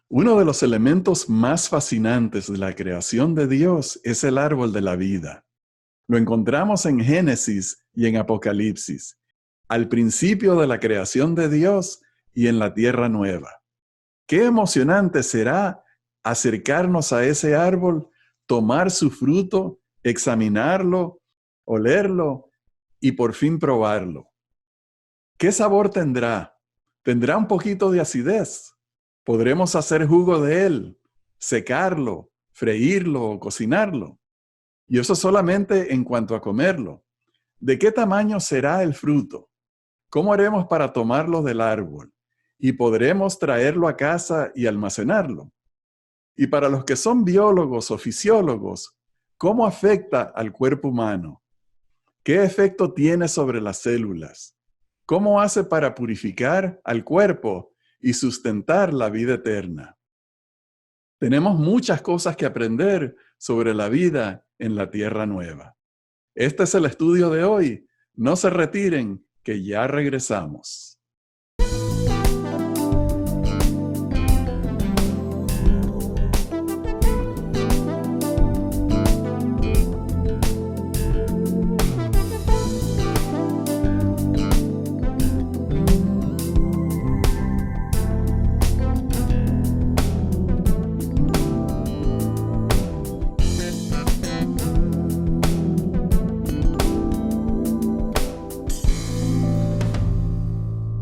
Uno de los elementos más fascinantes de la creación de Dios es el árbol de la vida. Lo encontramos en Génesis y en Apocalipsis, al principio de la creación de Dios y en la tierra nueva. Qué emocionante será acercarnos a ese árbol, tomar su fruto, examinarlo, olerlo y por fin probarlo. ¿Qué sabor tendrá? ¿Tendrá un poquito de acidez? ¿Podremos hacer jugo de él, secarlo, freírlo o cocinarlo? Y eso solamente en cuanto a comerlo. ¿De qué tamaño será el fruto? ¿Cómo haremos para tomarlo del árbol? ¿Y podremos traerlo a casa y almacenarlo? Y para los que son biólogos o fisiólogos, ¿cómo afecta al cuerpo humano? ¿Qué efecto tiene sobre las células? ¿Cómo hace para purificar al cuerpo y sustentar la vida eterna? Tenemos muchas cosas que aprender sobre la vida en la Tierra Nueva. Este es el estudio de hoy. No se retiren, que ya regresamos.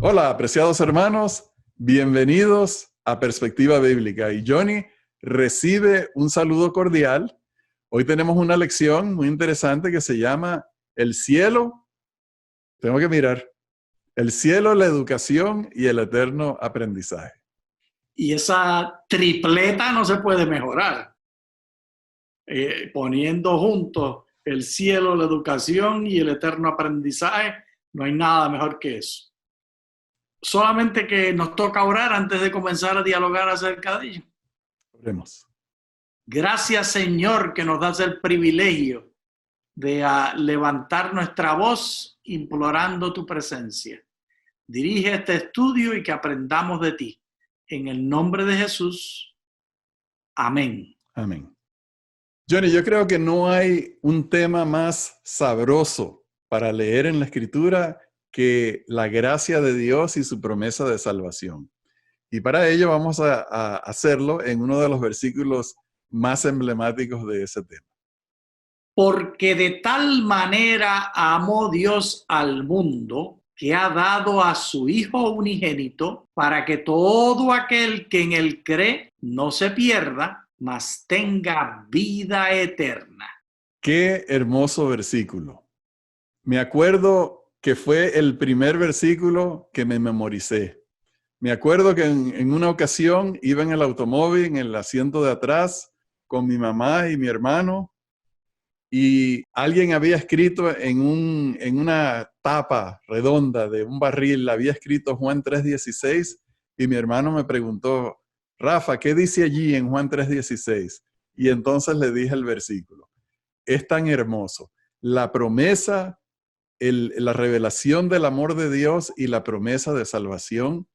Hola, apreciados hermanos, bienvenidos a Perspectiva Bíblica. Y Johnny recibe un saludo cordial. Hoy tenemos una lección muy interesante que se llama El cielo, tengo que mirar, el cielo, la educación y el eterno aprendizaje. Y esa tripleta no se puede mejorar. Poniendo juntos el cielo, la educación y el eterno aprendizaje, no hay nada mejor que eso. Solamente que nos toca orar antes de comenzar a dialogar acerca de ello. Oremos. Gracias, Señor, que nos das el privilegio de levantar nuestra voz implorando tu presencia. Dirige este estudio y que aprendamos de ti. En el nombre de Jesús. Amén. Amén. Johnny, yo creo que no hay un tema más sabroso para leer en la Escritura que la gracia de Dios y su promesa de salvación. Y para ello vamos a hacerlo en uno de los versículos más emblemáticos de ese tema. Porque de tal manera amó Dios al mundo que ha dado a su Hijo unigénito para que todo aquel que en él cree no se pierda, mas tenga vida eterna. Qué hermoso versículo. Me acuerdo que fue el primer versículo que me memoricé. Me acuerdo que en una ocasión iba en el automóvil, en el asiento de atrás, con mi mamá y mi hermano, y alguien había escrito en una tapa redonda de un barril, había escrito Juan 3:16, y mi hermano me preguntó, Rafa, ¿qué dice allí en Juan 3:16? Y entonces le dije el versículo. Es tan hermoso. La promesa, la revelación del amor de Dios y la promesa de salvación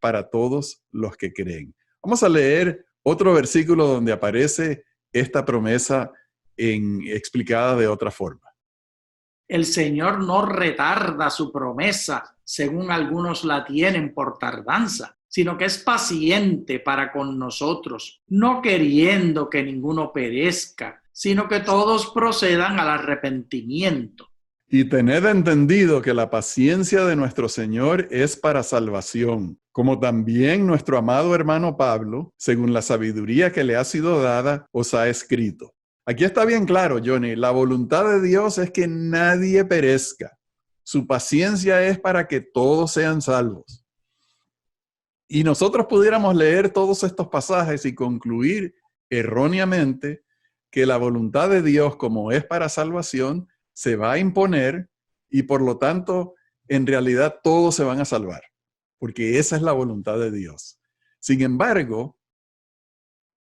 para todos los que creen. Vamos a leer otro versículo donde aparece esta promesa explicada de otra forma. El Señor no retarda su promesa, según algunos la tienen por tardanza, sino que es paciente para con nosotros, no queriendo que ninguno perezca, sino que todos procedan al arrepentimiento. Y tened entendido que la paciencia de nuestro Señor es para salvación, como también nuestro amado hermano Pablo, según la sabiduría que le ha sido dada, os ha escrito. Aquí está bien claro, Johnny, la voluntad de Dios es que nadie perezca. Su paciencia es para que todos sean salvos. Y nosotros pudiéramos leer todos estos pasajes y concluir erróneamente que la voluntad de Dios, como es para salvación, se va a imponer y por lo tanto, en realidad todos se van a salvar, porque esa es la voluntad de Dios. Sin embargo,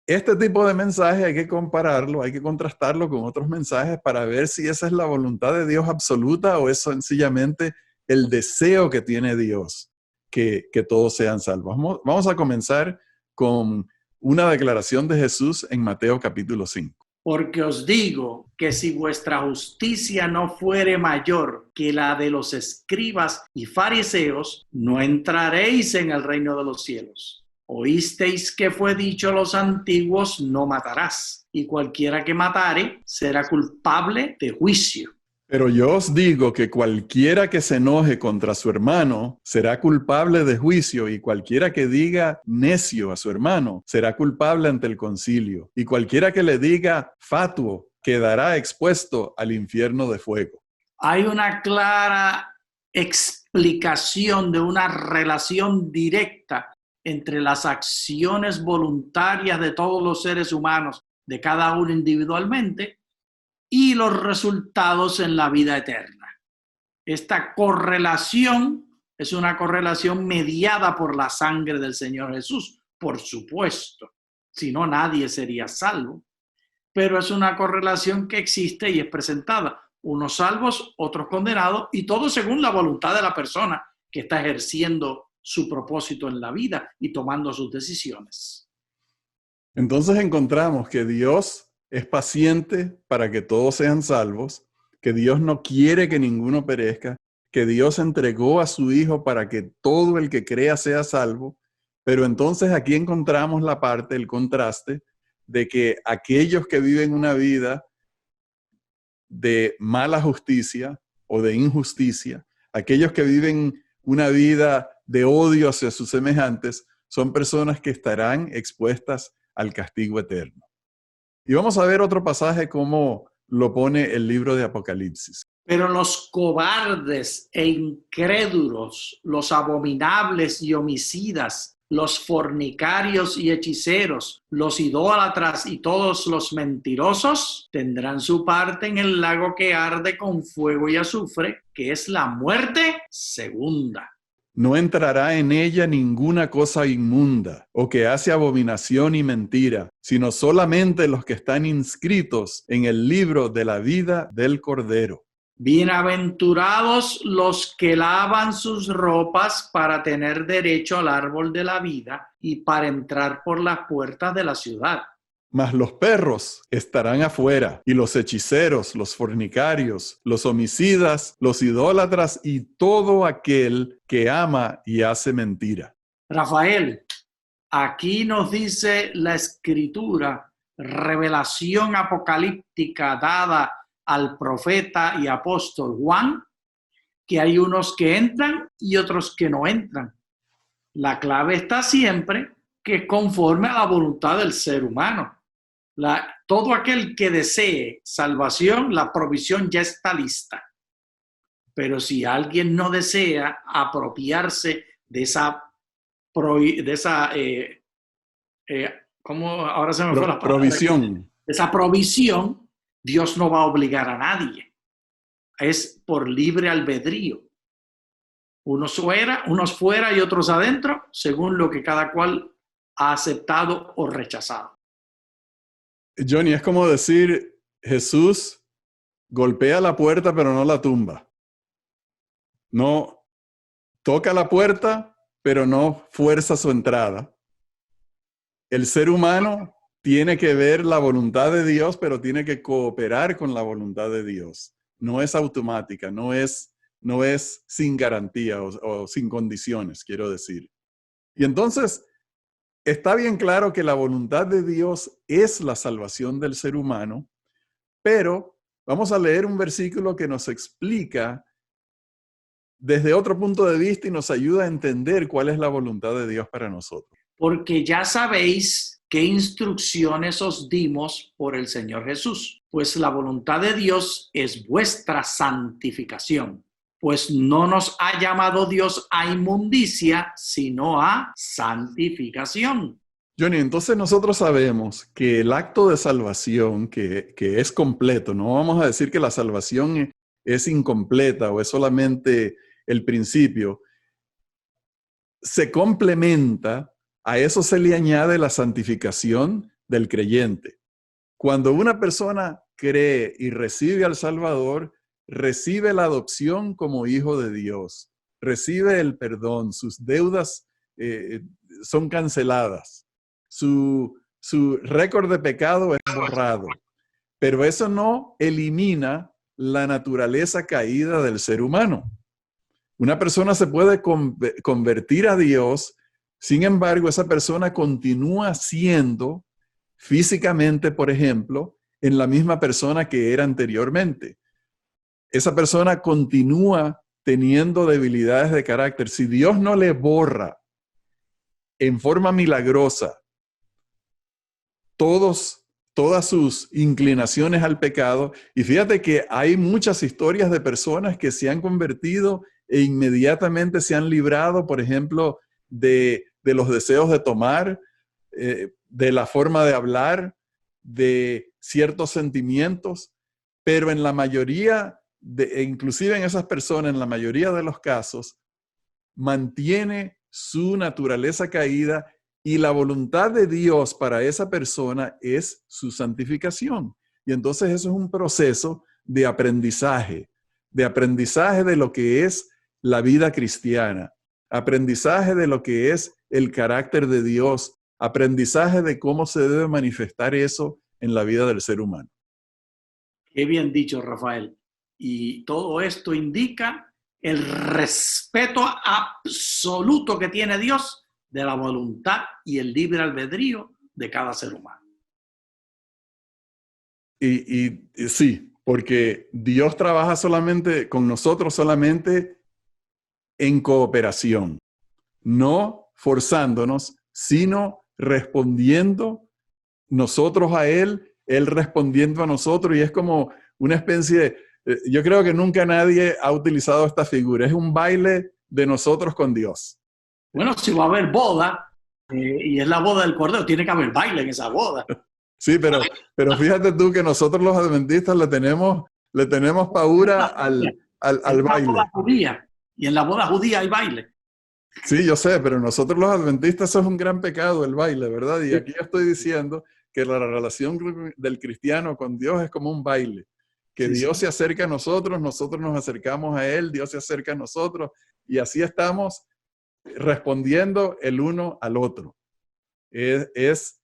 este tipo de mensaje hay que compararlo, hay que contrastarlo con otros mensajes para ver si esa es la voluntad de Dios absoluta o es sencillamente el deseo que tiene Dios, que todos sean salvos. Vamos a comenzar con una declaración de Jesús en Mateo capítulo 5. Porque os digo que si vuestra justicia no fuere mayor que la de los escribas y fariseos, no entraréis en el reino de los cielos. Oísteis que fue dicho a los antiguos, no matarás, y cualquiera que matare será culpable de juicio. Pero yo os digo que cualquiera que se enoje contra su hermano será culpable de juicio, y cualquiera que diga necio a su hermano será culpable ante el concilio, y cualquiera que le diga fatuo quedará expuesto al infierno de fuego. Hay una clara explicación de una relación directa entre las acciones voluntarias de todos los seres humanos, de cada uno individualmente, y los resultados en la vida eterna. Esta correlación es una correlación mediada por la sangre del Señor Jesús, por supuesto. Si no, nadie sería salvo. Pero es una correlación que existe y es presentada. Unos salvos, otros condenados, y todo según la voluntad de la persona que está ejerciendo su propósito en la vida y tomando sus decisiones. Entonces encontramos que Dios es paciente para que todos sean salvos, que Dios no quiere que ninguno perezca, que Dios entregó a su Hijo para que todo el que crea sea salvo, pero entonces aquí encontramos la parte, el contraste, de que aquellos que viven una vida de mala justicia o de injusticia, aquellos que viven una vida de odio hacia sus semejantes, son personas que estarán expuestas al castigo eterno. Y vamos a ver otro pasaje como lo pone el libro de Apocalipsis. Pero los cobardes e incrédulos, los abominables y homicidas, los fornicarios y hechiceros, los idólatras y todos los mentirosos tendrán su parte en el lago que arde con fuego y azufre, que es la muerte segunda. No entrará en ella ninguna cosa inmunda o que hace abominación y mentira, sino solamente los que están inscritos en el libro de la vida del Cordero. Bienaventurados los que lavan sus ropas para tener derecho al árbol de la vida y para entrar por las puertas de la ciudad. Mas los perros estarán afuera, y los hechiceros, los fornicarios, los homicidas, los idólatras y todo aquel que ama y hace mentira. Rafael, aquí nos dice la Escritura, revelación apocalíptica dada al profeta y apóstol Juan, que hay unos que entran y otros que no entran. La clave está siempre que es conforme a la voluntad del ser humano. Todo aquel que desee salvación, la provisión ya está lista. Pero si alguien no desea apropiarse de esa ¿cómo ahora se me fue la palabra? Provisión. Esa provisión, Dios no va a obligar a nadie. Es por libre albedrío. Unos fuera y otros adentro, según lo que cada cual ha aceptado o rechazado. Johnny, es como decir, Jesús golpea la puerta pero no la tumba. No toca la puerta pero no fuerza su entrada. El ser humano tiene que ver la voluntad de Dios, pero tiene que cooperar con la voluntad de Dios. No es automática, no es sin garantía o sin condiciones, quiero decir. Y entonces, está bien claro que la voluntad de Dios es la salvación del ser humano, pero vamos a leer un versículo que nos explica desde otro punto de vista y nos ayuda a entender cuál es la voluntad de Dios para nosotros. Porque ya sabéis qué instrucciones os dimos por el Señor Jesús, pues la voluntad de Dios es vuestra santificación, pues no nos ha llamado Dios a inmundicia, sino a santificación. Johnny, entonces nosotros sabemos que el acto de salvación, que es completo, no vamos a decir que la salvación es incompleta o es solamente el principio, se complementa, a eso se le añade la santificación del creyente. Cuando una persona cree y recibe al Salvador, recibe la adopción como hijo de Dios, recibe el perdón, sus deudas son canceladas. su récord de pecado es borrado. Pero eso no elimina la naturaleza caída del ser humano. Una persona se puede convertir a Dios, sin embargo, esa persona continúa siendo físicamente, por ejemplo, en la misma persona que era anteriormente. Esa persona continúa teniendo debilidades de carácter. Si Dios no le borra en forma milagrosa todas sus inclinaciones al pecado, y fíjate que hay muchas historias de personas que se han convertido e inmediatamente se han librado, por ejemplo, de los deseos de tomar, de la forma de hablar, de ciertos sentimientos, pero en la mayoría, inclusive en esas personas, en la mayoría de los casos, mantiene su naturaleza caída y la voluntad de Dios para esa persona es su santificación. Y entonces eso es un proceso de aprendizaje de lo que es la vida cristiana, aprendizaje de lo que es el carácter de Dios, aprendizaje de cómo se debe manifestar eso en la vida del ser humano. Qué bien dicho, Rafael. Y todo esto indica el respeto absoluto que tiene Dios de la voluntad y el libre albedrío de cada ser humano. Y sí, porque Dios trabaja solamente con nosotros, solamente en cooperación, no forzándonos, sino respondiendo nosotros a Él, Él respondiendo a nosotros, y es como una especie de, yo creo que nunca nadie ha utilizado esta figura, es un baile de nosotros con Dios. Bueno, si va a haber boda, y es la boda del Cordero, tiene que haber baile en esa boda. Sí, pero fíjate tú que nosotros los adventistas le tenemos paura al baile. Boda judía, y en la boda judía hay baile. Sí, yo sé, pero nosotros los adventistas eso es un gran pecado, el baile, ¿verdad? Y aquí estoy diciendo que la relación del cristiano con Dios es como un baile. Que Dios se acerca a nosotros, nosotros nos acercamos a Él, Dios se acerca a nosotros, y así estamos respondiendo el uno al otro. Es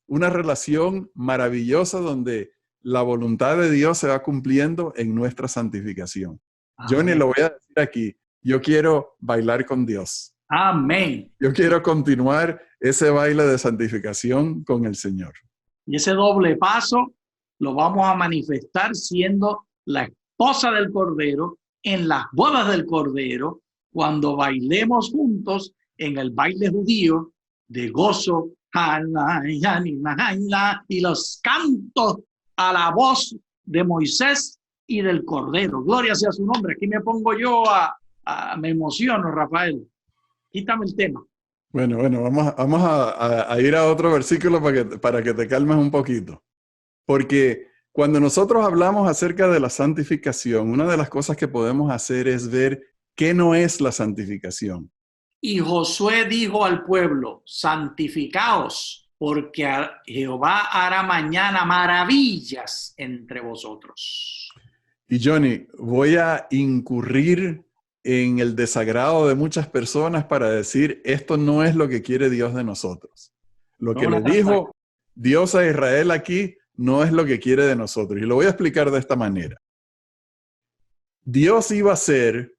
una relación maravillosa donde la voluntad de Dios se va cumpliendo en nuestra santificación. Yo ni lo voy a decir aquí. Yo quiero bailar con Dios. Amén. Yo quiero continuar ese baile de santificación con el Señor. Y ese doble paso lo vamos a manifestar siendo la esposa del Cordero en las bodas del Cordero, cuando bailemos juntos en el baile judío de gozo y los cantos a la voz de Moisés y del Cordero. Gloria sea su nombre. Aquí me pongo yo me emociono, Rafael. Quítame el tema. Bueno, vamos a ir a otro versículo para que te calmes un poquito. Porque cuando nosotros hablamos acerca de la santificación, una de las cosas que podemos hacer es ver qué no es la santificación. Y Josué dijo al pueblo, santificaos, porque Jehová hará mañana maravillas entre vosotros. Y Johnny, voy a incurrir en el desagrado de muchas personas para decir, esto no es lo que quiere Dios de nosotros. Lo que le dijo Dios a Israel aquí no es lo que quiere de nosotros. Y lo voy a explicar de esta manera. Dios iba a hacer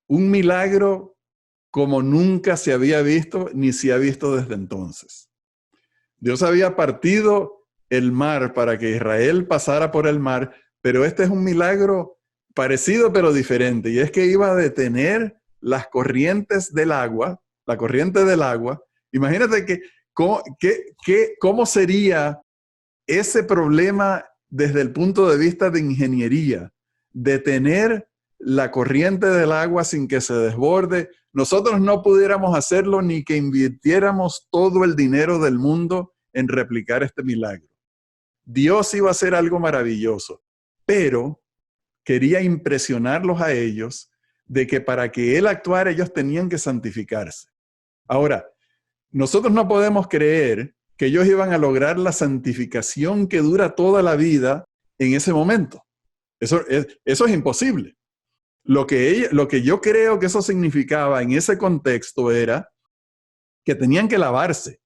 un milagro como nunca se había visto ni se ha visto desde entonces. Dios había partido el mar para que Israel pasara por el mar, pero este es un milagro parecido pero diferente, y es que iba a detener las corrientes del agua, la corriente del agua. Imagínate cómo sería ese problema desde el punto de vista de ingeniería, detener la corriente del agua sin que se desborde. Nosotros no pudiéramos hacerlo ni que invirtiéramos todo el dinero del mundo en replicar este milagro. Dios iba a hacer algo maravilloso, pero quería impresionarlos a ellos de que para que Él actuara ellos tenían que santificarse. Ahora, nosotros no podemos creer que ellos iban a lograr la santificación que dura toda la vida en ese momento. Eso es imposible. Lo que yo creo que eso significaba en ese contexto era que tenían que lavarse.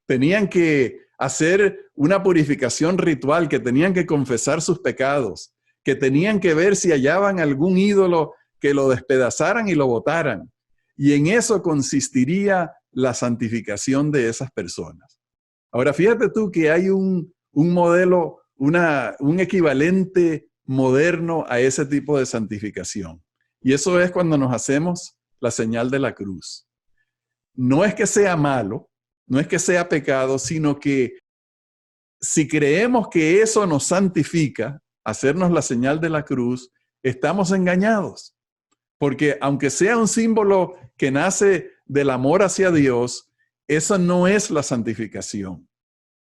tenían que hacer una purificación ritual, que tenían que confesar sus pecados, que tenían que ver si hallaban algún ídolo que lo despedazaran y lo botaran. Y en eso consistiría la santificación de esas personas. Ahora, fíjate tú que hay un modelo, un equivalente moderno a ese tipo de santificación. Y eso es cuando nos hacemos la señal de la cruz. No es que sea malo, no es que sea pecado, sino que si creemos que eso nos santifica, hacernos la señal de la cruz, estamos engañados. Porque aunque sea un símbolo que nace del amor hacia Dios, eso no es la santificación.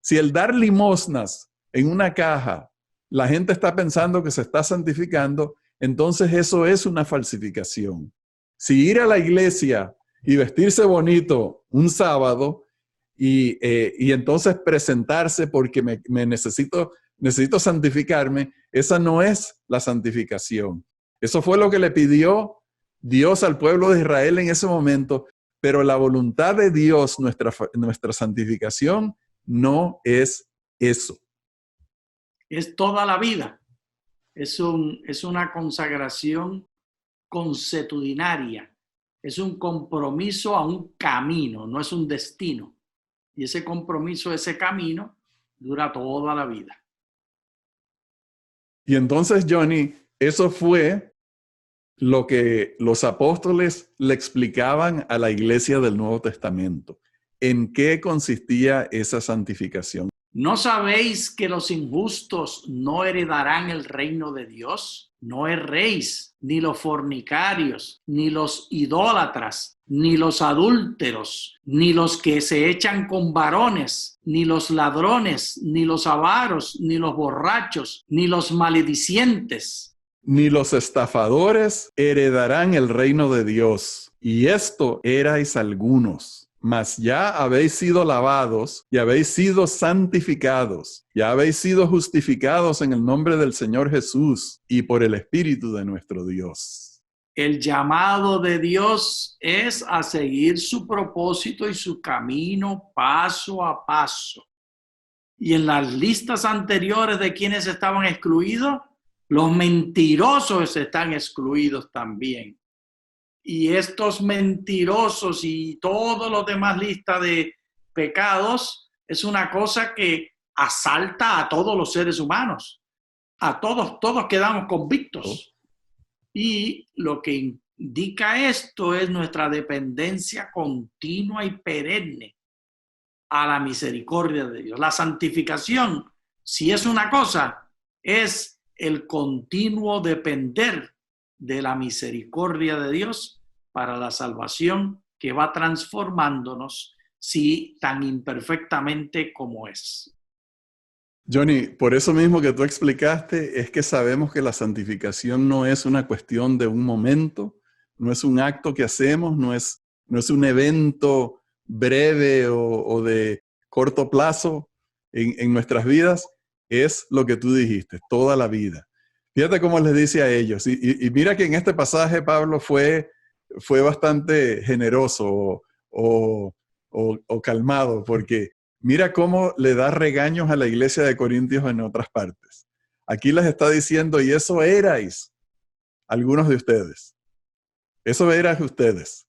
Si el dar limosnas en una caja, la gente está pensando que se está santificando, entonces eso es una falsificación. Si ir a la iglesia y vestirse bonito un sábado y entonces presentarse porque me necesito santificarme, esa no es la santificación. Eso fue lo que le pidió Dios al pueblo de Israel en ese momento, pero la voluntad de Dios, nuestra santificación, no es eso. Es toda la vida. Es una consagración consuetudinaria. Es un compromiso a un camino, no es un destino. Y ese compromiso, ese camino, dura toda la vida. Y entonces, Johnny, eso fue lo que los apóstoles le explicaban a la iglesia del Nuevo Testamento. ¿En qué consistía esa santificación? ¿No sabéis que los injustos no heredarán el reino de Dios? No erréis, ni los fornicarios, ni los idólatras, ni los adúlteros, ni los que se echan con varones, ni los ladrones, ni los avaros, ni los borrachos, ni los maledicientes. Ni los estafadores heredarán el reino de Dios. Y esto erais algunos. Mas ya habéis sido lavados y habéis sido santificados, ya habéis sido justificados en el nombre del Señor Jesús y por el Espíritu de nuestro Dios. El llamado de Dios es a seguir su propósito y su camino paso a paso. Y en las listas anteriores de quienes estaban excluidos, los mentirosos están excluidos también. Y estos mentirosos y todos los demás listas de pecados es una cosa que asalta a todos los seres humanos. A todos quedamos convictos. Y lo que indica esto es nuestra dependencia continua y perenne a la misericordia de Dios. La santificación, si es una cosa, es el continuo depender de la misericordia de Dios para la salvación que va transformándonos, sí, tan imperfectamente como es. Johnny, por eso mismo que tú explicaste, es que sabemos que la santificación no es una cuestión de un momento, no es un acto que hacemos, no es un evento breve o de corto plazo en nuestras vidas, es lo que tú dijiste, toda la vida. Fíjate cómo les dice a ellos. Y mira que en este pasaje Pablo fue bastante generoso o calmado, porque mira cómo le da regaños a la iglesia de Corintios en otras partes. Aquí les está diciendo, y eso erais algunos de ustedes. Eso erais ustedes.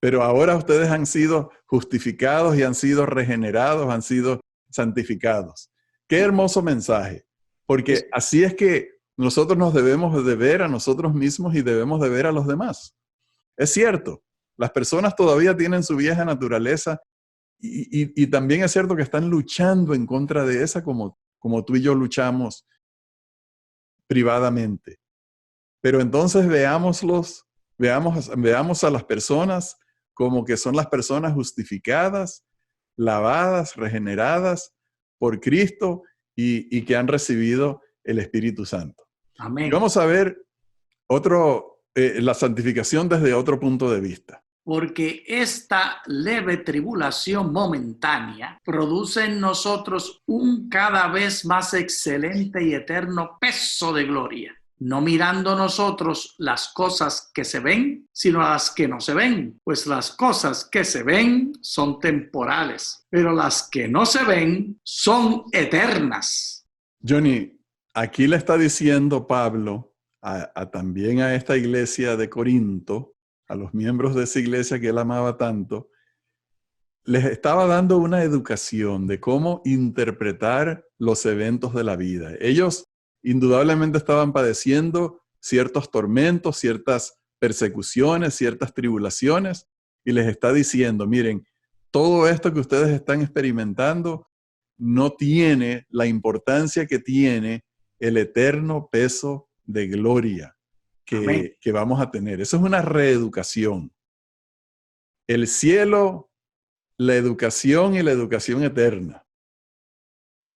Pero ahora ustedes han sido justificados y han sido regenerados, han sido santificados. Qué hermoso mensaje. Porque así es que nosotros nos debemos de ver a nosotros mismos y debemos de ver a los demás. Es cierto, las personas todavía tienen su vieja naturaleza y también es cierto que están luchando en contra de esa como tú y yo luchamos privadamente. Pero entonces veamos a las personas como que son las personas justificadas, lavadas, regeneradas por Cristo y que han recibido el Espíritu Santo. Amén. Y vamos a ver la santificación desde otro punto de vista. Porque esta leve tribulación momentánea produce en nosotros un cada vez más excelente y eterno peso de gloria. no mirando nosotros las cosas que se ven, sino las que no se ven, pues las cosas que se ven son temporales, pero las que no se ven son eternas. Johnny, aquí le está diciendo Pablo también a esta iglesia de Corinto, a los miembros de esa iglesia que él amaba tanto, les estaba dando una educación de cómo interpretar los eventos de la vida. Ellos indudablemente estaban padeciendo ciertos tormentos, ciertas persecuciones, ciertas tribulaciones, y les está diciendo, miren, todo esto que ustedes están experimentando no tiene la importancia que tiene el eterno peso de gloria que vamos a tener. Eso es una reeducación. El cielo, la educación y la educación eterna.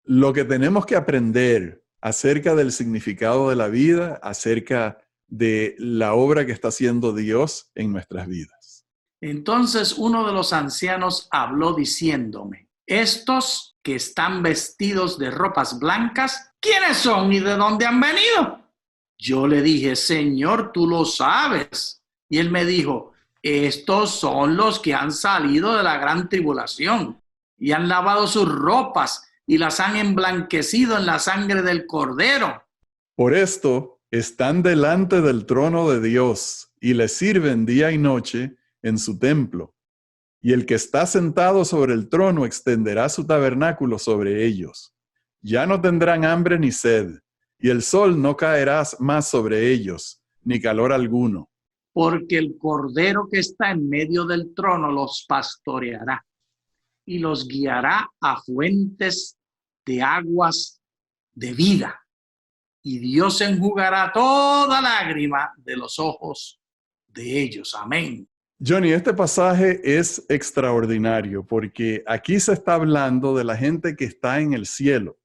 Lo que tenemos que aprender acerca del significado de la vida, acerca de la obra que está haciendo Dios en nuestras vidas. Entonces uno de los ancianos habló diciéndome, estos que están vestidos de ropas blancas, ¿quiénes son y de dónde han venido? Yo le dije, Señor, tú lo sabes. Y él me dijo, estos son los que han salido de la gran tribulación y han lavado sus ropas y las han emblanquecido en la sangre del Cordero. Por esto están delante del trono de Dios y le sirven día y noche en su templo. Y el que está sentado sobre el trono extenderá su tabernáculo sobre ellos. Ya no tendrán hambre ni sed, y el sol no caerá más sobre ellos, ni calor alguno. Porque el Cordero que está en medio del trono los pastoreará y los guiará a fuentes de aguas de vida. Y Dios enjugará toda lágrima de los ojos de ellos. Amén. Johnny, este pasaje es extraordinario porque aquí se está hablando de la gente que está en el cielo.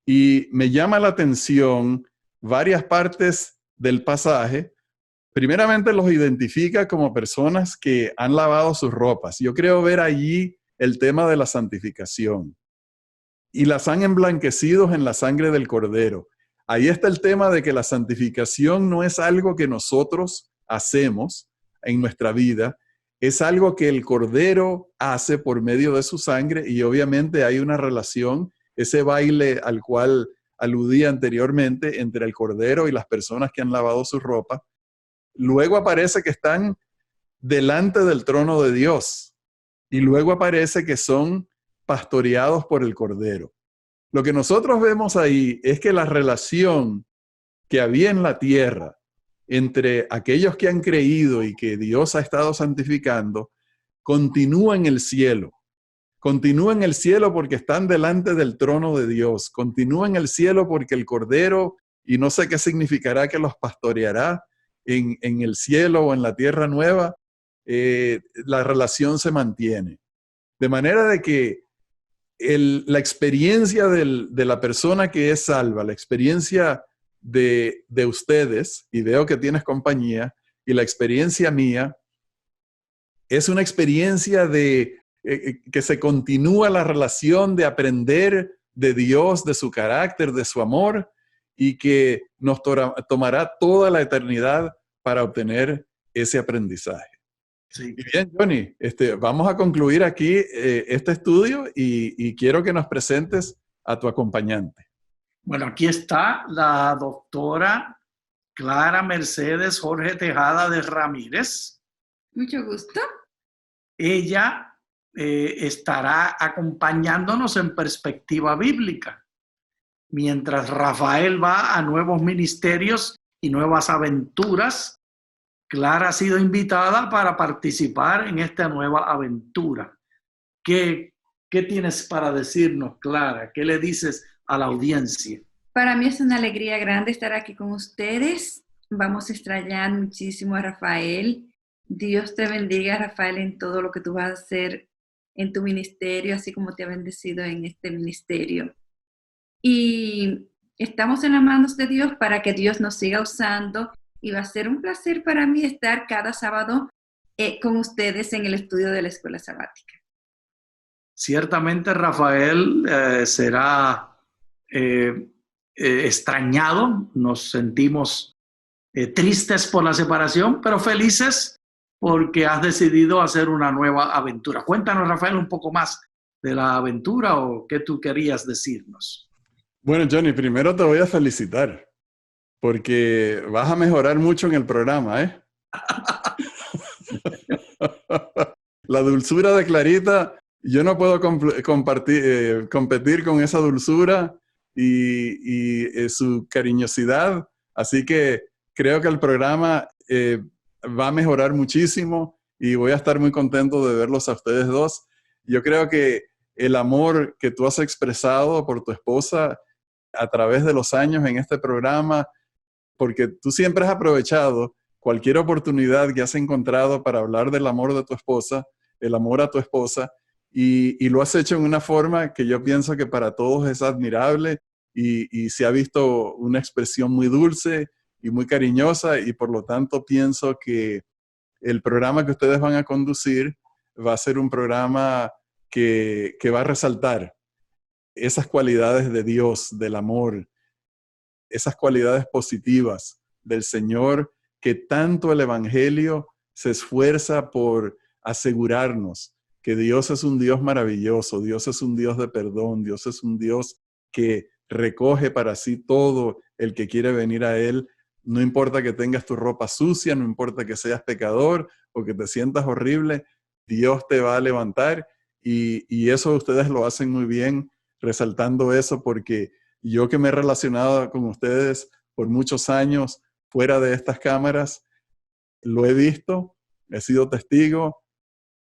Y me llama la atención varias partes del pasaje. Primeramente los identifica como personas que han lavado sus ropas. Yo creo ver allí el tema de la santificación. Y las han emblanquecido en la sangre del Cordero. Ahí está el tema de que la santificación no es algo que nosotros hacemos en nuestra vida, es algo que el Cordero hace por medio de su sangre y obviamente hay una relación, ese baile al cual aludí anteriormente entre el Cordero y las personas que han lavado su ropa. Luego aparece que están delante del trono de Dios y luego aparece que son pastoreados por el Cordero. Lo que nosotros vemos ahí es que la relación que había en la tierra entre aquellos que han creído y que Dios ha estado santificando, continúa en el cielo. Continúa en el cielo porque están delante del trono de Dios. Continúa en el cielo porque el Cordero, y no sé qué significará que los pastoreará en el cielo o en la tierra nueva, la relación se mantiene. De manera de que la experiencia de la persona que es salva, la experiencia de ustedes, y veo que tienes compañía, y la experiencia mía, es una experiencia de que se continúa la relación de aprender de Dios, de su carácter, de su amor, y que nos tomará toda la eternidad para obtener ese aprendizaje. Sí. Y bien, Johnny, vamos a concluir aquí este estudio y quiero que nos presentes a tu acompañante. Bueno, aquí está la doctora Clara Mercedes Jorge Tejada de Ramírez. Mucho gusto. Ella estará acompañándonos en perspectiva bíblica, mientras Rafael va a nuevos ministerios y nuevas aventuras. Clara ha sido invitada para participar en esta nueva aventura. ¿Qué tienes para decirnos, Clara? ¿Qué le dices a la audiencia? Para mí es una alegría grande estar aquí con ustedes. Vamos a extrañar muchísimo a Rafael. Dios te bendiga, Rafael, en todo lo que tú vas a hacer en tu ministerio, así como te ha bendecido en este ministerio. Y estamos en las manos de Dios para que Dios nos siga usando. Y va a ser un placer para mí estar cada sábado con ustedes en el estudio de la Escuela Sabática. Ciertamente Rafael será extrañado, nos sentimos tristes por la separación, pero felices porque has decidido hacer una nueva aventura. Cuéntanos, Rafael, un poco más de la aventura o qué tú querías decirnos. Bueno, Johnny, primero te voy a felicitar porque vas a mejorar mucho en el programa, ¿eh? La dulzura de Clarita, yo no puedo competir con esa dulzura y su cariñosidad, así que creo que el programa va a mejorar muchísimo y voy a estar muy contento de verlos a ustedes dos. Yo creo que el amor que tú has expresado por tu esposa a través de los años en este programa, porque tú siempre has aprovechado cualquier oportunidad que has encontrado para hablar del amor de tu esposa, el amor a tu esposa, y lo has hecho en una forma que yo pienso que para todos es admirable y se ha visto una expresión muy dulce y muy cariñosa, y por lo tanto pienso que el programa que ustedes van a conducir va a ser un programa que va a resaltar esas cualidades de Dios, del amor, esas cualidades positivas del Señor que tanto el Evangelio se esfuerza por asegurarnos que Dios es un Dios maravilloso, Dios es un Dios de perdón, Dios es un Dios que recoge para sí todo el que quiere venir a Él. No importa que tengas tu ropa sucia, no importa que seas pecador o que te sientas horrible, Dios te va a levantar y eso ustedes lo hacen muy bien, resaltando eso, porque yo que me he relacionado con ustedes por muchos años fuera de estas cámaras, lo he visto, he sido testigo,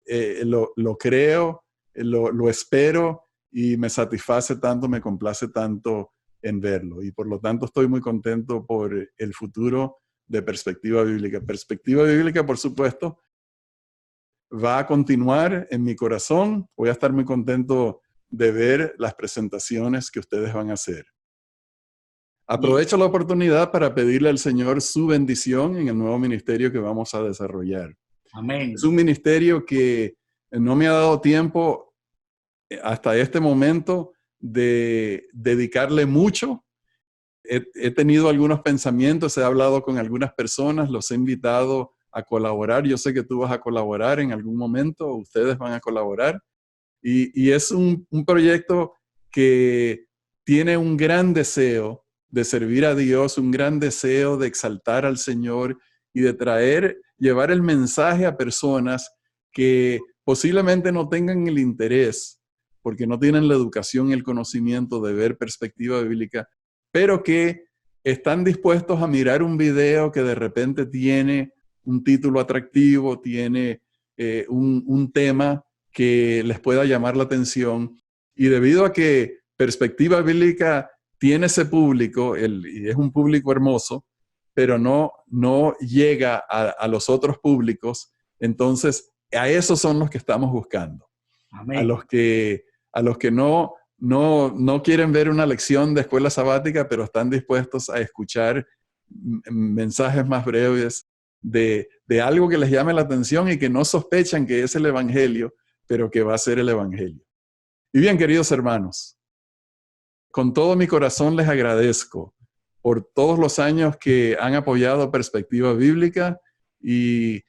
lo creo, lo espero y me satisface tanto, me complace tanto en verlo. Y por lo tanto estoy muy contento por el futuro de Perspectiva Bíblica. Perspectiva Bíblica, por supuesto, va a continuar en mi corazón. Voy a estar muy contento de ver las presentaciones que ustedes van a hacer. Aprovecho la oportunidad para pedirle al Señor su bendición en el nuevo ministerio que vamos a desarrollar. Amén. Es un ministerio que no me ha dado tiempo hasta este momento de dedicarle mucho. He tenido algunos pensamientos, he hablado con algunas personas, los he invitado a colaborar. Yo sé que tú vas a colaborar en algún momento, ustedes van a colaborar. Y es un proyecto que tiene un gran deseo de servir a Dios, un gran deseo de exaltar al Señor y de llevar el mensaje a personas que posiblemente no tengan el interés, porque no tienen la educación y el conocimiento de ver Perspectiva Bíblica, pero que están dispuestos a mirar un video que de repente tiene un título atractivo, tiene un tema que les pueda llamar la atención. Y debido a que Perspectiva Bíblica tiene ese público, y es un público hermoso, pero no llega a los otros públicos, entonces a esos son los que estamos buscando. Amén. A los que no quieren ver una lección de escuela sabática, pero están dispuestos a escuchar mensajes más breves de algo que les llame la atención y que no sospechan que es el Evangelio, pero que va a ser el Evangelio. Y bien, queridos hermanos, con todo mi corazón les agradezco por todos los años que han apoyado Perspectiva Bíblica y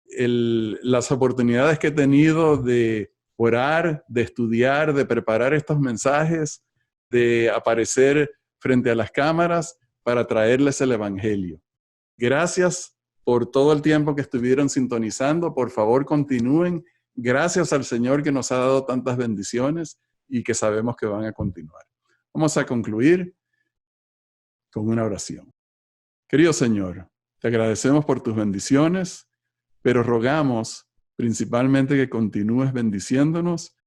las oportunidades que he tenido de orar, de estudiar, de preparar estos mensajes, de aparecer frente a las cámaras para traerles el Evangelio. Gracias por todo el tiempo que estuvieron sintonizando. Por favor, continúen. Gracias al Señor que nos ha dado tantas bendiciones y que sabemos que van a continuar. Vamos a concluir con una oración. Querido Señor, te agradecemos por tus bendiciones, pero rogamos principalmente que continúes bendiciéndonos,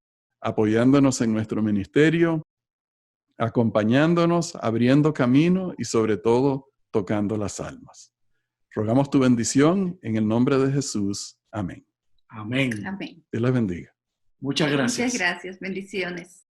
apoyándonos en nuestro ministerio, acompañándonos, abriendo camino y sobre todo tocando las almas. Rogamos tu bendición en el nombre de Jesús. Amén. Amén. Amén. Dios les bendiga. Muchas gracias. Muchas gracias. Bendiciones.